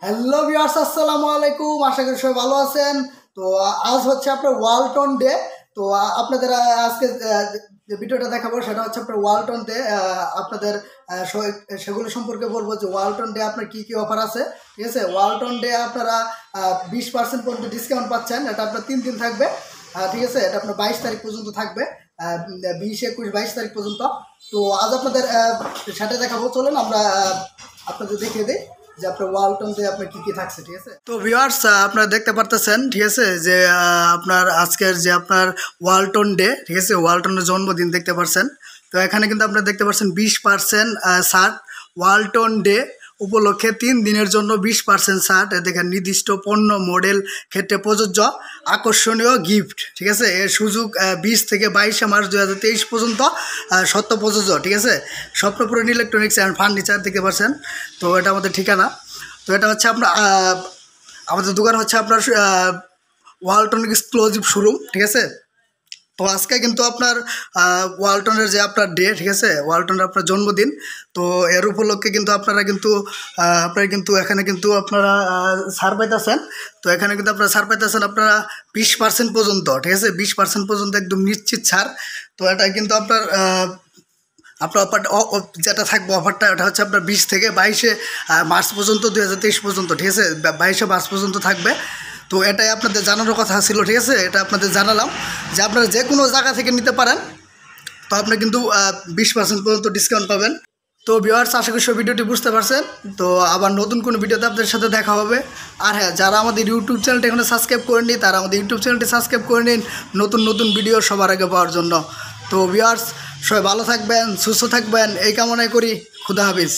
Hello viewers, আসসালামু আলাইকুম। আশা করি সবাই ভালো আছেন। তো আজ হচ্ছে আপনার ওয়ালটন ডে। তো আপনাদের আজকে যে ভিডিওটা দেখাবো সেটা হচ্ছে আপনার ওয়ালটন ডে। আপনাদের সেগুলো সম্পর্কে বলবো যে ওয়ালটন ডে আপনার কী কী অফার আছে। ঠিক আছে, ওয়ালটন ডে আপনারা 20% পর্যন্ত ডিসকাউন্ট পাচ্ছেন। এটা আপনার 3 দিন থাকবে। ঠিক আছে, এটা আপনার 22 তারিখ পর্যন্ত থাকবে, 20, 21, 22 তারিখ পর্যন্ত। তো আজ আপনাদের সেটা দেখাবো। চলুন আমরা আপনাদের দেখিয়ে দিই যে আপনার ওয়ালটন ডে আপনার কী কী থাকছে। ঠিক আছে, তো ভিউয়ার্স আপনারা দেখতে পারতেছেন, ঠিক আছে, যে আপনার আজকের যে আপনার ওয়ালটন ডে, ঠিক আছে, ওয়ালটনের জন্মদিন দেখতে পাচ্ছেন। তো এখানে কিন্তু আপনারা দেখতে পাচ্ছেন 20% ছাড় ওয়ালটন ডে উপলক্ষে 3 দিনের জন্য 20% ছাড়। দেখেন নির্দিষ্ট পণ্য মডেল ক্ষেত্রে প্রযোজ্য আকর্ষণীয় গিফট। ঠিক আছে, এর সুযোগ 20 থেকে 22 মার্চ 2023 পর্যন্ত সত্য প্রযোজ্য। ঠিক আছে, স্বপ্নপূরণ ইলেকট্রনিক্স অ্যান্ড ফার্নিচার দেখতে পাচ্ছেন। তো এটা আমাদের ঠিকানা। তো এটা হচ্ছে আপনার আমাদের দোকান হচ্ছে আপনার ওয়ালটন এক্সক্লুসিভ শোরুম। ঠিক আছে, তো আজকে কিন্তু আপনার ওয়ালটনের যে আপনার ডে, ঠিক আছে, ওয়ালটনের আপনার জন্মদিন। তো এর উপলক্ষে কিন্তু আপনারা কিন্তু এখানে কিন্তু আপনারা ছাড় পাইতেছেন। তো এখানে কিন্তু আপনারা ছাড় পাইতেছেন আপনারা 20% পর্যন্ত। ঠিক আছে, 20% পর্যন্ত একদম নিশ্চিত ছাড়। তো এটা কিন্তু আপনার অফারটা যেটা থাকবে, অফারটা এটা হচ্ছে আপনার 20 থেকে 22 মার্চ পর্যন্ত 2023 পর্যন্ত। ঠিক আছে, 22 মার্চ পর্যন্ত থাকবে। তো এটাই আপনাদের জানানোর কথা ছিল। ঠিক আছে, এটা আপনাদের জানালাম যে আপনারা যে কোনো জায়গা থেকে নিতে পারেন। তো আপনি কিন্তু 20% পর্যন্ত ডিসকাউন্ট পাবেন। তো ভিউয়ার্স, আশা করি ভিডিওটি বুঝতে পারছেন। তো আবার নতুন কোনো ভিডিওতে আপনাদের সাথে দেখা হবে। আর হ্যাঁ, যারা আমাদের ইউটিউব চ্যানেলটা এখনো সাবস্ক্রাইব করেননি তারা আমাদের ইউটিউব চ্যানেলটি সাবস্ক্রাইব করে নিন নতুন নতুন ভিডিও সবার আগে পাওয়ার জন্য। তো ভিউয়ার্স, সবাই ভালো থাকবেন, সুস্থ থাকবেন এই কামনাই করি। খুদা হাফেজ।